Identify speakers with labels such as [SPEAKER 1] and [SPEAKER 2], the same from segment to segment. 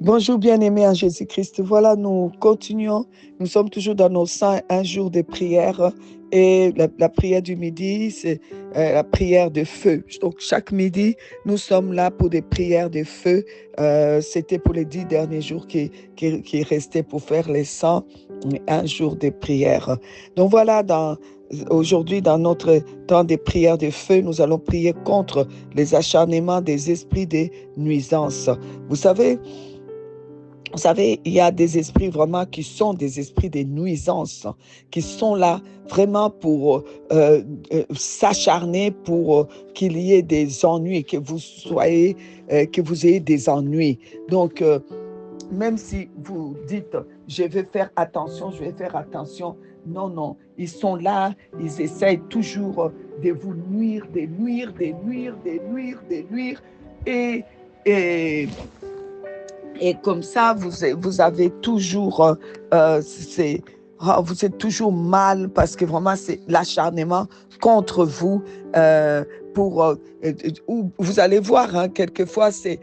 [SPEAKER 1] Bonjour bien-aimés en Jésus-Christ. Voilà, nous continuons. Nous sommes toujours dans nos 101 jours de prière. Et la prière du midi, c'est la prière de feu. Donc, chaque midi, nous sommes là pour des prières de feu. C'était pour les 10 derniers jours qui restaient pour faire les 101 jours de prière. Donc, voilà, aujourd'hui, dans notre temps de prière de feu, nous allons prier contre les acharnements des esprits des nuisances. Vous savez, il y a des esprits vraiment qui sont des esprits de nuisance, qui sont là vraiment pour s'acharner, pour qu'il y ait des ennuis, que vous ayez des ennuis. Donc, même si vous dites, je vais faire attention, non, non, ils sont là, ils essayent toujours de vous nuire, et, et et comme ça, vous avez toujours, vous êtes toujours mal parce que vraiment c'est l'acharnement contre vous. euh, pour, vous allez voir, hein, quelquefois c'est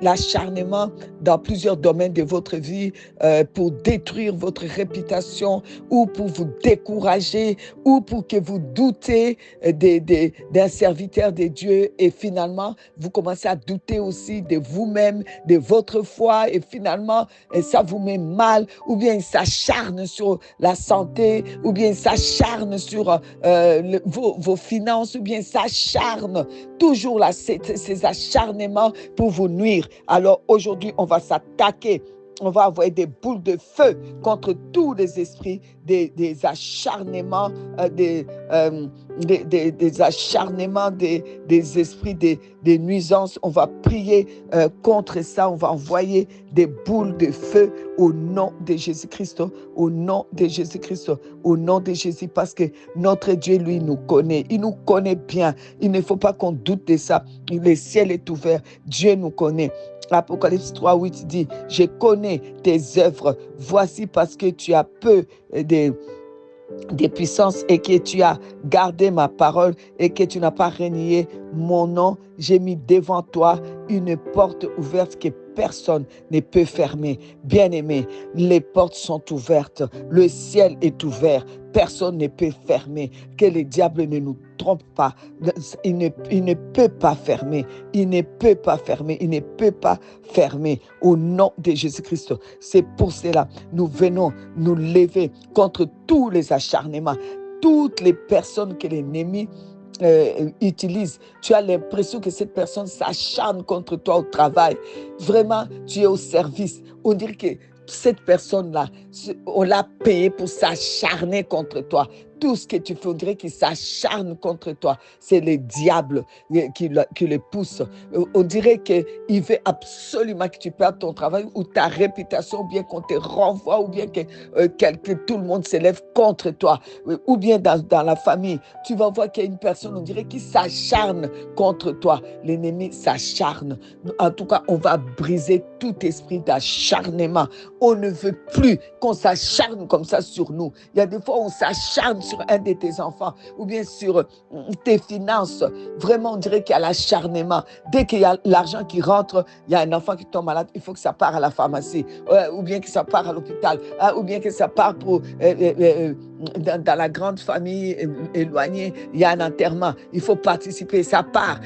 [SPEAKER 1] l'acharnement dans plusieurs domaines de votre vie pour détruire votre réputation ou pour vous décourager ou pour que vous doutez d'un serviteur de Dieu et finalement vous commencez à douter aussi de vous-même, de votre foi et finalement ça vous met mal ou bien il s'acharne sur la santé ou bien il s'acharne sur vos finances ou bien s'acharne toujours là ces acharnements pour vous nuire. Alors aujourd'hui, on va s'attaquer. On va envoyer des boules de feu contre tous les esprits des acharnements, des acharnements des esprits des nuisances. On va prier contre ça. On va envoyer des boules de feu au nom de Jésus-Christ, au nom de Jésus-Christ, au nom de Jésus, parce que notre Dieu, lui, nous connaît. Il nous connaît bien. Il ne faut pas qu'on doute de ça. Le ciel est ouvert. Dieu nous connaît. Apocalypse 3:8 dit, je connais tes œuvres. Voici parce que tu as peu des puissances et que tu as gardé ma parole et que tu n'as pas renié mon nom, j'ai mis devant toi une porte ouverte que personne ne peut fermer. Bien-aimé, les portes sont ouvertes, le ciel est ouvert, personne ne peut fermer. Que le diable ne nous trompe pas, il ne peut pas fermer, il ne peut pas fermer, il ne peut pas fermer au nom de Jésus-Christ. C'est pour cela nous venons nous lever contre tous les acharnements, toutes les personnes que l'ennemi utilise. Tu as l'impression que cette personne s'acharne contre toi au travail. Vraiment, tu es au service. On dirait que cette personne-là, on l'a payé pour s'acharner contre toi. Tout ce que tu fais, on dirait qu'il s'acharne contre toi. C'est le diable qui le pousse. On dirait qu'il veut absolument que tu perdes ton travail ou ta réputation, ou bien qu'on te renvoie, ou bien que tout le monde s'élève contre toi. Ou bien dans la famille, tu vas voir qu'il y a une personne, on dirait, qui s'acharne contre toi. L'ennemi s'acharne. En tout cas, on va briser tout esprit d'acharnement. On ne veut plus qu'on s'acharne comme ça sur nous. Il y a des fois, on s'acharne sur un de tes enfants ou bien sur tes finances. Vraiment, on dirait qu'il y a l'acharnement. Dès qu'il y a l'argent qui rentre, il y a un enfant qui tombe malade, il faut que ça parte à la pharmacie, ou bien que ça parte à l'hôpital, ou bien que ça parte pour... dans la grande famille éloignée, il y a un enterrement, il faut participer, ça part.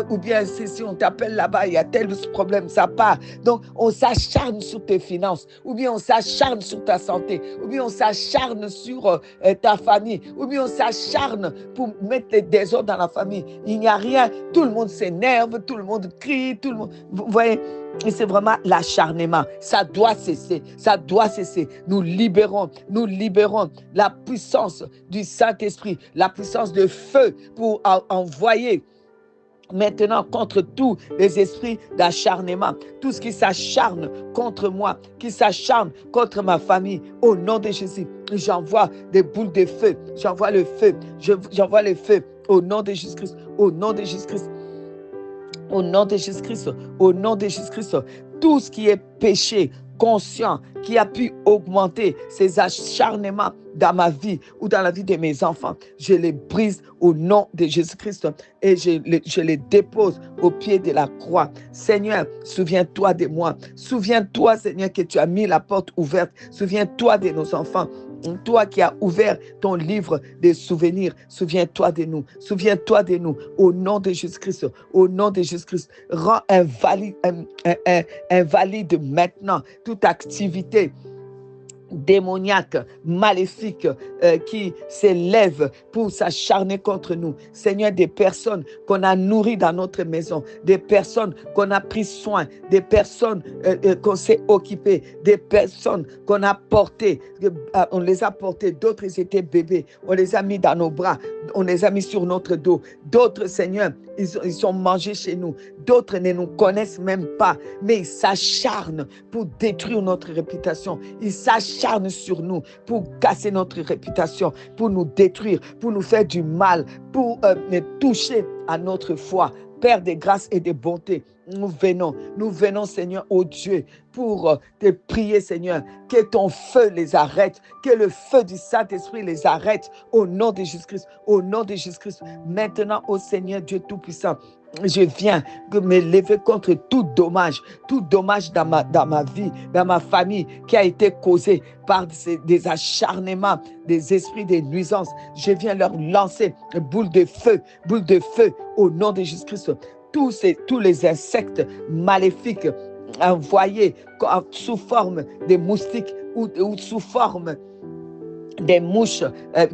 [SPEAKER 1] Ou bien si on t'appelle là-bas, il y a tel problème, ça part. Donc, on s'acharne sur tes finances, ou bien on s'acharne sur ta santé, ou bien on s'acharne sur ta famille, ou bien on s'acharne pour mettre les désordres dans la famille. Il n'y a rien, tout le monde s'énerve, tout le monde crie, tout le monde... Vous voyez, et c'est vraiment l'acharnement. Ça doit cesser. Ça doit cesser. Nous libérons la puissance du Saint-Esprit, la puissance de feu pour envoyer maintenant contre tous les esprits d'acharnement, tout ce qui s'acharne contre moi, qui s'acharne contre ma famille, au nom de Jésus, j'envoie des boules de feu, j'envoie le feu, j'envoie le feu, au nom de Jésus-Christ, au nom de Jésus-Christ. Au nom de Jésus-Christ, au nom de Jésus-Christ, tout ce qui est péché inconscient qui a pu augmenter ces acharnements dans ma vie ou dans la vie de mes enfants, je les brise au nom de Jésus-Christ et je les dépose au pied de la croix. Seigneur, souviens-toi de moi. Souviens-toi, Seigneur, que tu as mis la porte ouverte. Souviens-toi de nos enfants. Toi qui as ouvert ton livre des souvenirs, souviens-toi de nous. Souviens-toi de nous. Au nom de Jésus-Christ. Au nom de Jésus-Christ. Rends invalide maintenant toute activité démoniaque, maléfique qui s'élève pour s'acharner contre nous. Seigneur, des personnes qu'on a nourries dans notre maison, des personnes qu'on a pris soin, des personnes qu'on s'est occupées, des personnes qu'on a portées, on les a portées, d'autres ils étaient bébés, on les a mis dans nos bras, on les a mis sur notre dos, d'autres, Seigneur, ils sont mangés chez nous, d'autres ne nous connaissent même pas, mais ils s'acharnent pour détruire notre réputation, ils s'acharnent sur nous pour casser notre réputation, pour nous détruire, pour nous faire du mal, pour toucher à notre foi. Père de grâce et de bonté, nous venons, Seigneur, ô Dieu, pour te prier, Seigneur, que ton feu les arrête, que le feu du Saint-Esprit les arrête, au nom de Jésus-Christ, au nom de Jésus-Christ. Maintenant, ô Seigneur Dieu Tout-Puissant, je viens me lever contre tout dommage dans ma vie, dans ma famille, qui a été causé par des acharnements, des esprits, des nuisances. Je viens leur lancer une boule de feu, au nom de Jésus-Christ. Tous les insectes maléfiques envoyés sous forme de moustiques ou sous forme des mouches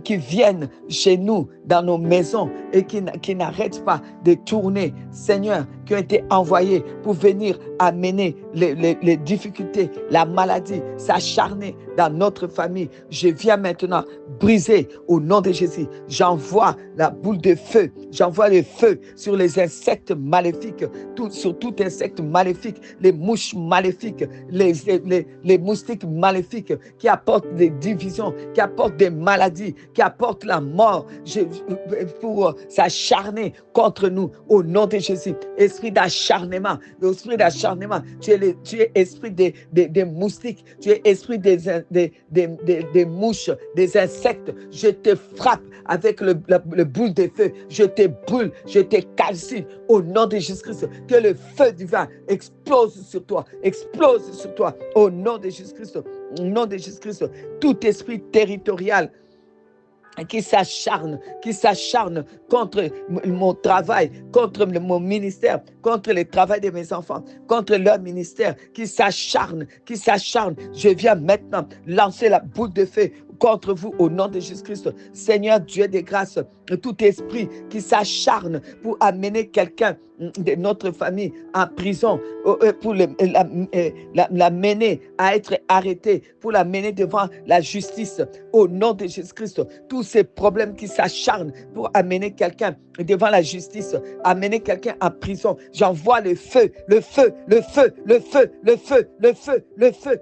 [SPEAKER 1] qui viennent chez nous, dans nos maisons, et qui n'arrêtent pas de tourner, Seigneur, qui ont été envoyés pour venir amener les difficultés, la maladie, s'acharner dans notre famille. Je viens maintenant briser au nom de Jésus. J'envoie la boule de feu, j'envoie le feu sur les insectes maléfiques, sur tout insecte maléfique, les mouches maléfiques, les moustiques maléfiques qui apportent des divisions, qui apportent des maladies, qui apportent la mort, pour s'acharner contre nous au nom de Jésus. Esprit d'acharnement, tu es esprit des moustiques, tu es esprit des mouches, des insectes. Je te frappe avec le boule de feu, je te brûle, je te calcine au nom de Jésus-Christ. Que le feu divin explose sur toi au nom de Jésus-Christ. Au nom de Jésus-Christ, tout esprit territorial qui s'acharne contre mon travail, contre mon ministère, contre le travail de mes enfants, contre leur ministère, qui s'acharne. Je viens maintenant lancer la boule de feu contre vous au nom de Jésus-Christ. Seigneur Dieu de grâce, tout esprit qui s'acharne pour amener quelqu'un de notre famille en prison, pour la mener à être arrêté, pour la mener devant la justice au nom de Jésus-Christ. Tous ces problèmes qui s'acharnent pour amener quelqu'un devant la justice, amener quelqu'un en prison, j'envoie le feu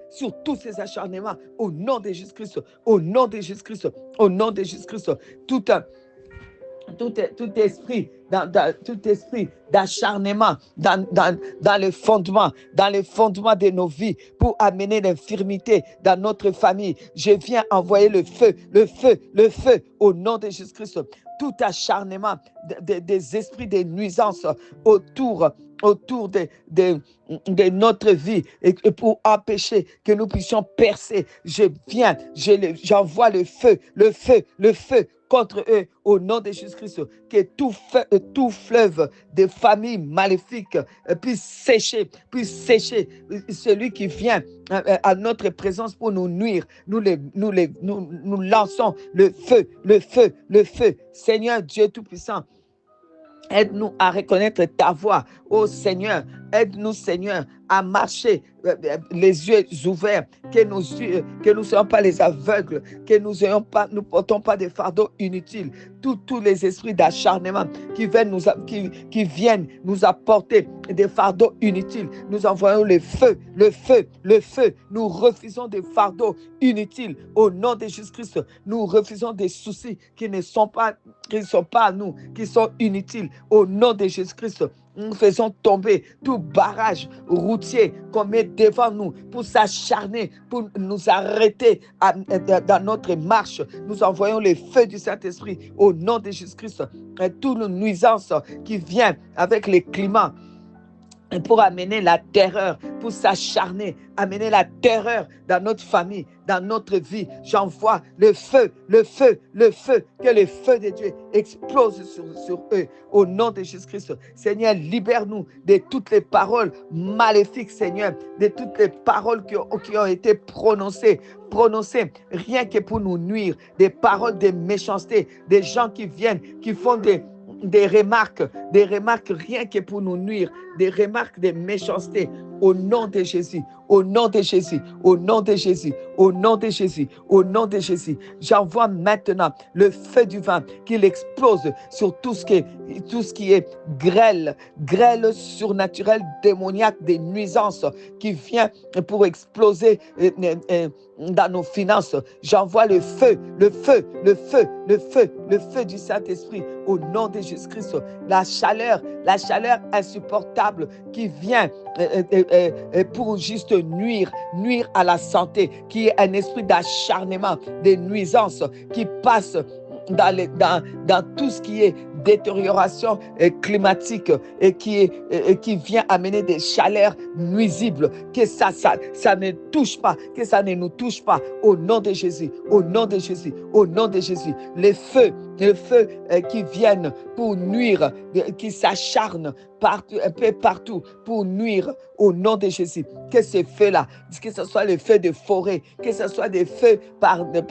[SPEAKER 1] sur tous ces acharnements au nom de Jésus-Christ, au nom de Jésus-Christ, au nom de Jésus-Christ. Tout esprit d'acharnement dans le fondement de nos vies pour amener l'infirmité dans notre famille. Je viens envoyer le feu au nom de Jésus-Christ. Tout acharnement des esprits de nuisance autour de notre vie et pour empêcher que nous puissions percer. J'envoie le feu contre eux au nom de Jésus-Christ, que tout fleuve de familles maléfiques puisse sécher. Celui qui vient à notre présence pour nous nuire, nous lançons le feu. Seigneur Dieu Tout-Puissant, aide-nous à reconnaître ta voix, ô Seigneur. Aide-nous, Seigneur, à marcher les yeux ouverts, que nous ne soyons pas les aveugles, que nous ne portons pas des fardeaux inutiles. Tous les esprits d'acharnement qui viennent nous apporter des fardeaux inutiles, nous envoyons le feu. Nous refusons des fardeaux inutiles au nom de Jésus-Christ. Nous refusons des soucis qui ne sont pas à nous, qui sont inutiles au nom de Jésus-Christ. Nous faisons tomber tout barrage routier qu'on met devant nous pour s'acharner, pour nous arrêter dans notre marche. Nous envoyons le feu du Saint-Esprit au nom de Jésus-Christ. Toutes nos nuisances qui viennent avec les climats, pour amener la terreur, pour s'acharner, amener la terreur dans notre famille, dans notre vie. J'envoie le feu, le feu, le feu, que le feu de Dieu explose sur eux, au nom de Jésus-Christ. Seigneur, libère-nous de toutes les paroles maléfiques, Seigneur, de toutes les paroles qui ont été prononcées, rien que pour nous nuire, des paroles de méchanceté, des gens qui viennent, qui font des remarques rien que pour nous nuire, des remarques de méchanceté. Au nom de Jésus, au nom de Jésus, au nom de Jésus, au nom de Jésus, au nom de Jésus, j'envoie maintenant le feu du vent qu'il explose sur tout ce qui est grêle surnaturelle, démoniaque, des nuisances qui vient pour exploser dans nos finances. J'envoie le feu du Saint-Esprit au nom de Jésus-Christ. La chaleur insupportable qui vient pour juste nuire à la santé, qui est un esprit d'acharnement, de nuisance qui passe dans tout ce qui est détérioration climatique et qui vient amener des chaleurs nuisibles, que ça ne touche pas, que ça ne nous touche pas, au nom de Jésus, au nom de Jésus, au nom de Jésus. Les feux qui viennent pour nuire, qui s'acharnent un peu partout pour nuire, au nom de Jésus. Que ces feux-là, que ce soit les feux de forêt, que ce soit des feux par des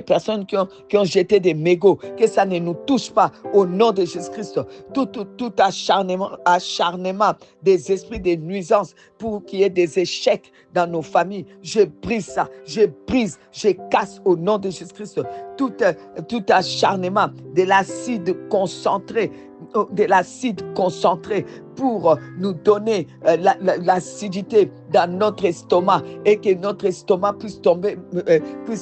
[SPEAKER 1] personnes qui ont jeté des mégots, que ça ne nous touche pas, au nom de Jésus-Christ. Tout acharnement des esprits de nuisance pour qu'il y ait des échecs dans nos familles, je brise ça, je casse au nom de Jésus-Christ. Tout acharnement de l'acide concentré pour nous donner l'acidité dans notre estomac et que notre estomac puisse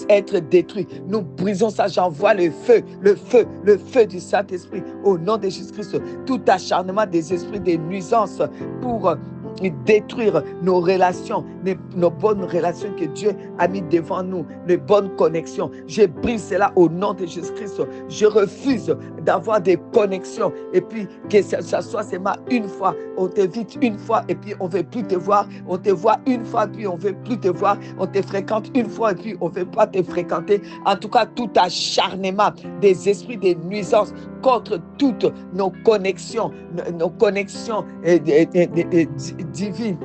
[SPEAKER 1] être détruit. Nous brisons ça. J'envoie le feu du Saint-Esprit au nom de Jésus-Christ. Tout acharnement des esprits de nuisance pour détruire nos relations, nos bonnes relations que Dieu a mis devant nous, les bonnes connexions. Je brise cela au nom de Jésus-Christ. Je refuse d'avoir des connexions et puis que ça soit seulement une fois. On t'invite une fois et puis on ne veut plus te voir. On te voit une fois et puis on ne veut plus te voir. On te fréquente une fois et puis on ne veut pas te fréquenter. En tout cas, tout acharnement des esprits de nuisance contre toutes nos connexions divines,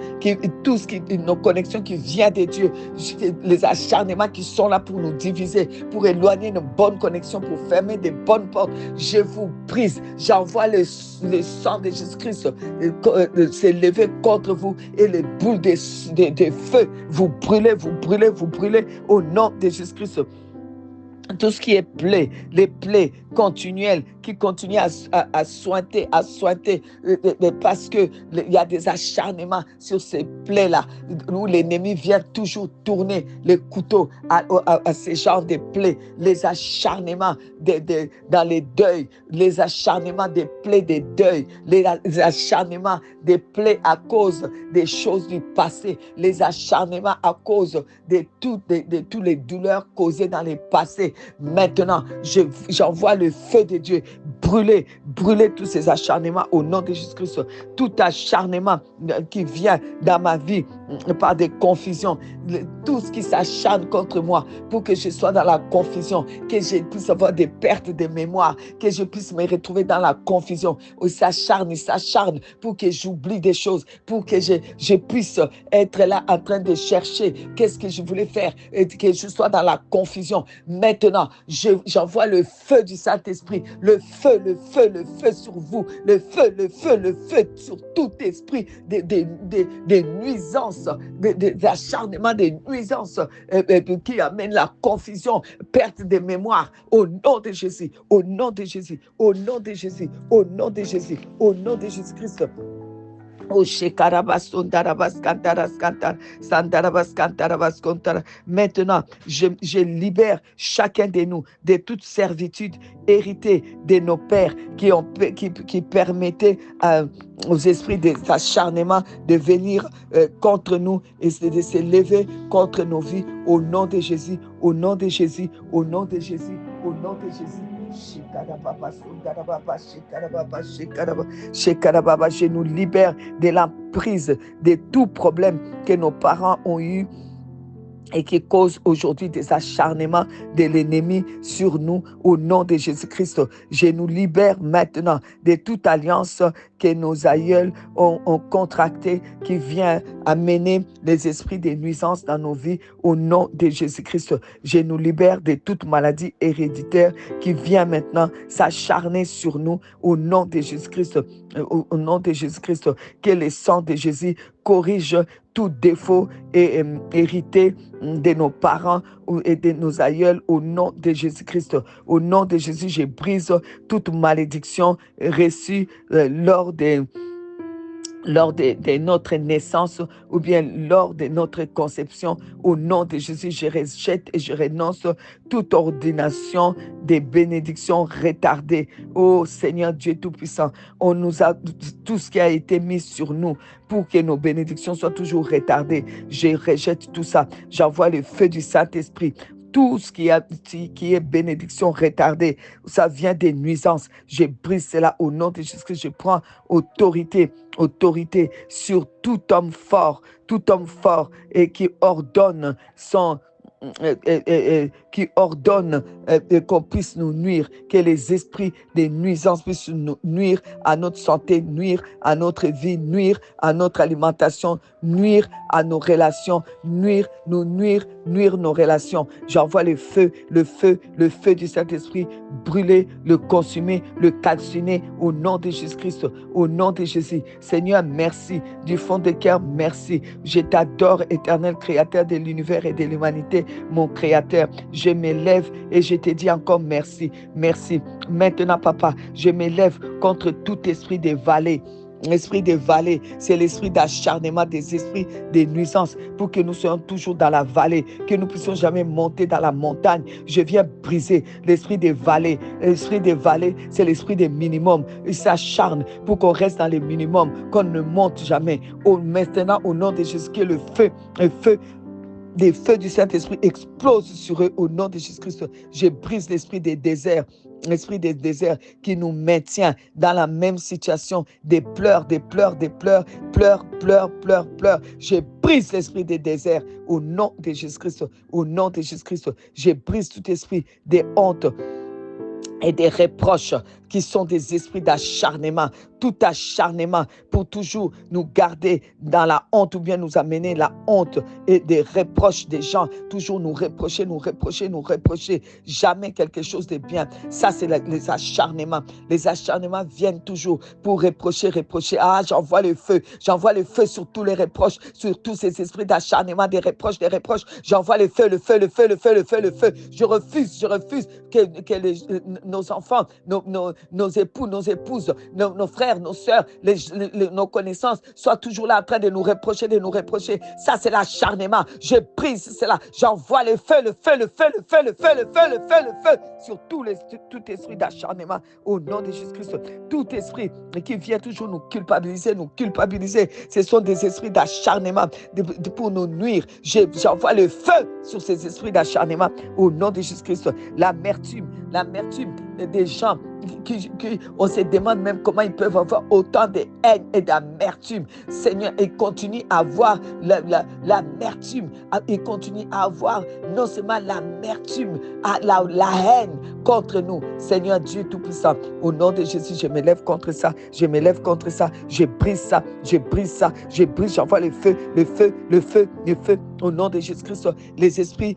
[SPEAKER 1] nos connexions qui viennent de Dieu, les acharnements qui sont là pour nous diviser, pour éloigner nos bonnes connexions, pour fermer des bonnes portes. Je vous brise, j'envoie le sang de Jésus-Christ s'élever contre vous et les boules de feu, vous brûlez au nom de Jésus-Christ. Tout ce qui est les plaies continuelles qui continuent à sointer, parce que il y a des acharnements sur ces plaies-là, où l'ennemi vient toujours tourner les couteaux à ces genres de plaies, les acharnements dans les deuils, les acharnements des plaies des deuils, les acharnements des plaies à cause des choses du passé, les acharnements à cause de toutes les douleurs causées dans le passé. Maintenant, j'envoie le feu de Dieu brûler tous ces acharnements au nom de Jésus-Christ. Tout acharnement qui vient dans ma vie par des confusions, tout ce qui s'acharne contre moi pour que je sois dans la confusion, que je puisse avoir des pertes de mémoire, que je puisse me retrouver dans la confusion. Il s'acharne pour que j'oublie des choses, pour que je puisse être là en train de chercher qu'est-ce que je voulais faire et que je sois dans la confusion. Maintenant, j'envoie le feu du Saint-Esprit, le feu sur vous, le feu sur tout esprit des nuisances, des acharnements, des nuisances qui amènent la confusion, perte de mémoire, au nom de Jésus, au nom de Jésus, au nom de Jésus, au nom de Jésus, au nom de Jésus-Christ. Oh, shekarabas, ondarabas, kantaras, kantar, sandarabas, kantarabas, kontara. Maintenant, je libère chacun de nous de toute servitude héritée de nos pères qui permettaient aux esprits d'acharnement de venir contre nous et de se lever contre nos vies au nom de Jésus, au nom de Jésus, au nom de Jésus, au nom de Jésus. Je nous libère de l'emprise de tout problème que nos parents ont eu et qui cause aujourd'hui des acharnements de l'ennemi sur nous au nom de Jésus-Christ. Je nous libère maintenant de toute alliance que nos aïeuls ont contractée qui vient amener les esprits de nuisance dans nos vies au nom de Jésus-Christ. Je nous libère de toute maladie héréditaire qui vient maintenant s'acharner sur nous au nom de Jésus-Christ. Au nom de Jésus-Christ, que le sang de Jésus corrige tout défaut et hérité de nos parents et de nos aïeuls au nom de Jésus-Christ. Au nom de Jésus, je brise toute malédiction reçue lors de notre naissance ou bien lors de notre conception. Au nom de Jésus, je rejette et je renonce toute ordination des bénédictions retardées. Oh Seigneur Dieu Tout-Puissant, on nous a tout ce qui a été mis sur nous pour que nos bénédictions soient toujours retardées. Je rejette tout ça. J'envoie le feu du Saint-Esprit. Tout ce qui est bénédiction retardée, ça vient des nuisances. Je brise cela au nom de Jésus. Je prends autorité sur tout homme fort et qui ordonne qu'on puisse nous nuire, que les esprits des nuisances puissent nous nuire à notre santé, nuire à notre vie, nuire à notre alimentation, nuire à nos relations, nuire nos relations. J'envoie le feu du Saint-Esprit, brûler, le consumer, le calciner au nom de Jésus-Christ, au nom de Jésus. Seigneur, merci. Du fond de cœur, merci. Je t'adore, éternel créateur de l'univers et de l'humanité, mon créateur. Je m'élève et je te dis encore merci. Merci. Maintenant, papa, je m'élève contre tout esprit de vallée. L'esprit des vallées, c'est l'esprit d'acharnement des esprits des nuisances pour que nous soyons toujours dans la vallée, que nous puissions jamais monter dans la montagne. Je viens briser l'esprit des vallées. L'esprit des vallées, c'est l'esprit des minimums. Il s'acharne pour qu'on reste dans les minimums, qu'on ne monte jamais. Maintenant, au nom de Jésus, que le feu des feux du Saint-Esprit explosent sur eux au nom de Jésus-Christ. Je brise l'esprit des déserts qui nous maintient dans la même situation, des pleurs. Je brise l'esprit des déserts au nom de Jésus-Christ. Au nom de Jésus-Christ, je brise tout esprit des hontes et des reproches qui sont des esprits d'acharnement, tout acharnement pour toujours nous garder dans la honte ou bien nous amener la honte et des reproches des gens, toujours nous reprocher, jamais quelque chose de bien. Ça, c'est les acharnements. Les acharnements viennent toujours pour reprocher. Ah, j'envoie le feu sur tous les reproches, sur tous ces esprits d'acharnement, des reproches. J'envoie le feu. Je refuse que nos enfants, nos époux, nos épouses, nos frères, nos sœurs, nos connaissances soient toujours là en train de nous reprocher. Ça, c'est l'acharnement. Je brise cela. J'envoie le feu sur tout esprit d'acharnement au nom de Jésus-Christ. Tout esprit qui vient toujours nous culpabiliser, ce sont des esprits d'acharnement pour nous nuire. J'envoie le feu sur ces esprits d'acharnement au nom de Jésus-Christ. L'amertume des gens on se demande même comment ils peuvent avoir autant de haine et d'amertume. Seigneur, ils continuent à avoir l'amertume. Ils continuent à avoir non seulement l'amertume, la haine contre nous. Seigneur Dieu Tout-Puissant, au nom de Jésus, je me lève contre ça. Je brise ça. J'envoie le feu. Au nom de Jésus-Christ, les esprits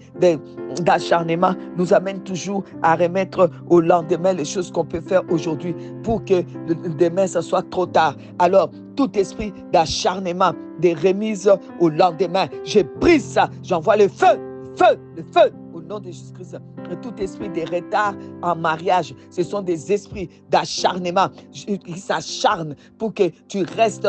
[SPEAKER 1] d'acharnement nous amènent toujours à remettre au lendemain les choses qu'on peut faire aujourd'hui pour que demain, ça soit trop tard. Alors, tout esprit d'acharnement, des remises au lendemain, je brise ça. J'envoie le feu au nom de Jésus-Christ. Tout esprit de retard en mariage, ce sont des esprits d'acharnement qui s'acharnent pour que tu restes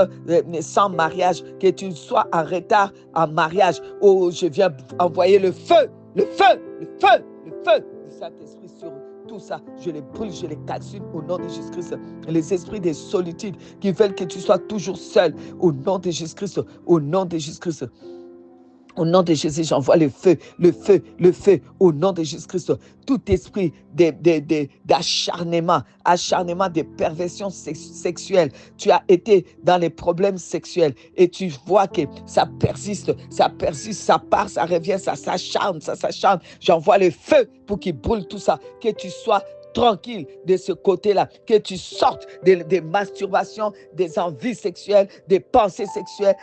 [SPEAKER 1] sans mariage, que tu sois en retard en mariage. Oh, je viens envoyer le feu, le feu, le feu, le feu du Saint-Esprit sur tout ça. Je les brûle, je les calcine au nom de Jésus-Christ. Les esprits de solitude qui veulent que tu sois toujours seul, au nom de Jésus-Christ, au nom de Jésus-Christ. Au nom de Jésus, j'envoie le feu, le feu, le feu, au nom de Jésus-Christ. Tout esprit d'acharnement, acharnement de perversion sexuelle. Tu as été dans les problèmes sexuels et tu vois que ça persiste, ça part, ça revient, ça s'acharne. J'envoie le feu pour qu'il brûle tout ça, que tu sois tranquille de ce côté-là, que tu sortes des masturbations, des envies sexuelles, des pensées sexuelles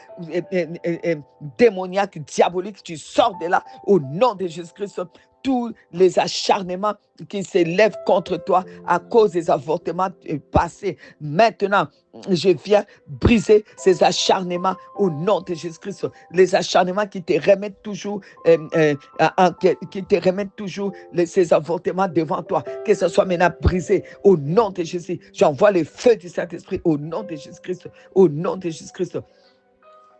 [SPEAKER 1] démoniaques, diaboliques. Tu sors de là au nom de Jésus-Christ. Tous les acharnements qui s'élèvent contre toi à cause des avortements passés. Maintenant, je viens briser ces acharnements au nom de Jésus-Christ. Les acharnements qui te remettent toujours, ces avortements devant toi. Que ce soit maintenant brisé au nom de Jésus. J'envoie le feu du Saint-Esprit au nom de Jésus-Christ. Au nom de Jésus-Christ.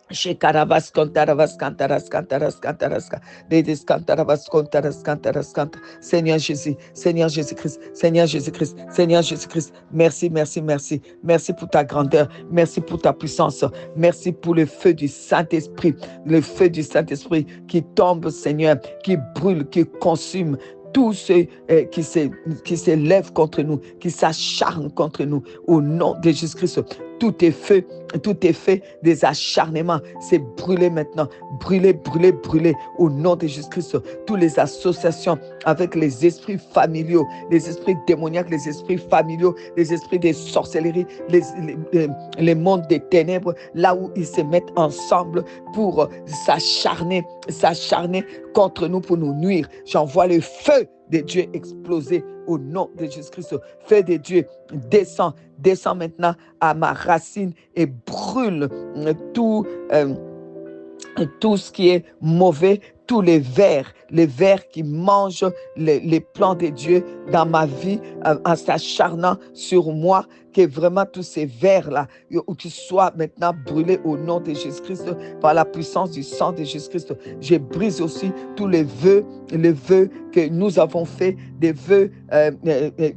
[SPEAKER 1] Shekarabas kantaras kantaras kantaras kantaras dedes kantarabas kantaras kantaras kant. Seigneur Jésus, Seigneur Jésus-Christ, Seigneur Jésus-Christ, Seigneur Jésus-Christ. Merci, merci, merci. Merci pour ta grandeur, merci pour ta puissance, merci pour le feu du Saint-Esprit, le feu du Saint-Esprit qui tombe, Seigneur, qui brûle, qui consume tous ceux qui s'élèvent contre nous, qui s'acharnent contre nous, au nom de Jésus-Christ. Tout est fait des acharnements. C'est brûlé maintenant. Brûlé, au nom de Jésus-Christ. Toutes les associations avec les esprits familiaux, les esprits démoniaques, les esprits familiaux, les esprits de sorcellerie, les mondes des ténèbres, là où ils se mettent ensemble pour s'acharner contre nous, pour nous nuire. J'envoie le feu de Dieu exploser au nom de Jésus-Christ. Feu de Dieu, descend maintenant à ma racine et brûle tout ce qui est mauvais, tous les vers qui mangent les plans de Dieu dans ma vie en s'acharnant sur moi, que vraiment tous ces vers-là, qu'ils soient maintenant brûlés au nom de Jésus-Christ par la puissance du sang de Jésus-Christ. Je brise aussi tous les vœux que nous avons faits, des vœux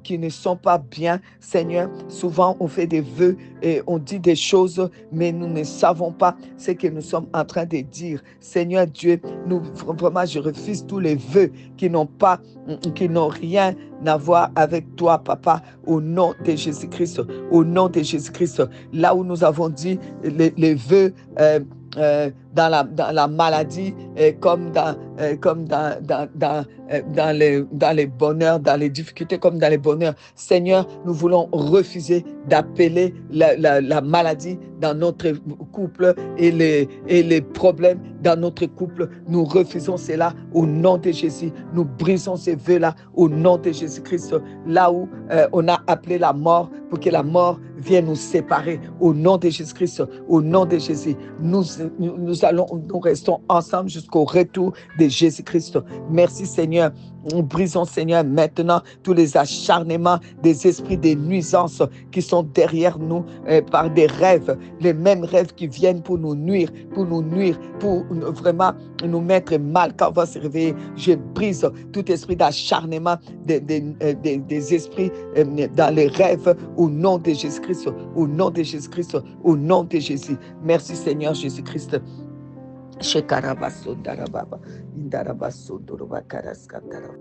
[SPEAKER 1] qui ne sont pas bien, Seigneur. Souvent, on fait des vœux et on dit des choses, mais nous ne savons pas ce que nous sommes en train de dire. Seigneur Dieu, vraiment, je refuse tous les vœux qui n'ont rien à voir avec toi, Papa, au nom de Jésus-Christ. Au nom de Jésus-Christ. Là où nous avons dit les vœux dans la maladie, comme dans les bonheurs, dans les difficultés comme dans les bonheurs. Seigneur, nous voulons refuser d'appeler la maladie dans notre couple et les problèmes dans notre couple. Nous refusons cela au nom de Jésus. Nous brisons ces vœux-là au nom de Jésus-Christ. Là où on a appelé la mort pour que la mort vienne nous séparer au nom de Jésus-Christ. Au nom de Jésus, nous restons ensemble jusqu'au retour de Jésus-Christ. Merci Seigneur. Nous brisons, Seigneur, maintenant tous les acharnements des esprits des nuisances qui sont derrière nous par des rêves, les mêmes rêves qui viennent pour nous nuire, pour vraiment nous mettre mal quand on va se réveiller. Je brise tout esprit d'acharnement des esprits dans les rêves au nom de Jésus-Christ, au nom de Jésus-Christ, au nom de Jésus. Merci Seigneur Jésus-Christ. Shekarabaso darababa, indarabaso doroba karaskatara.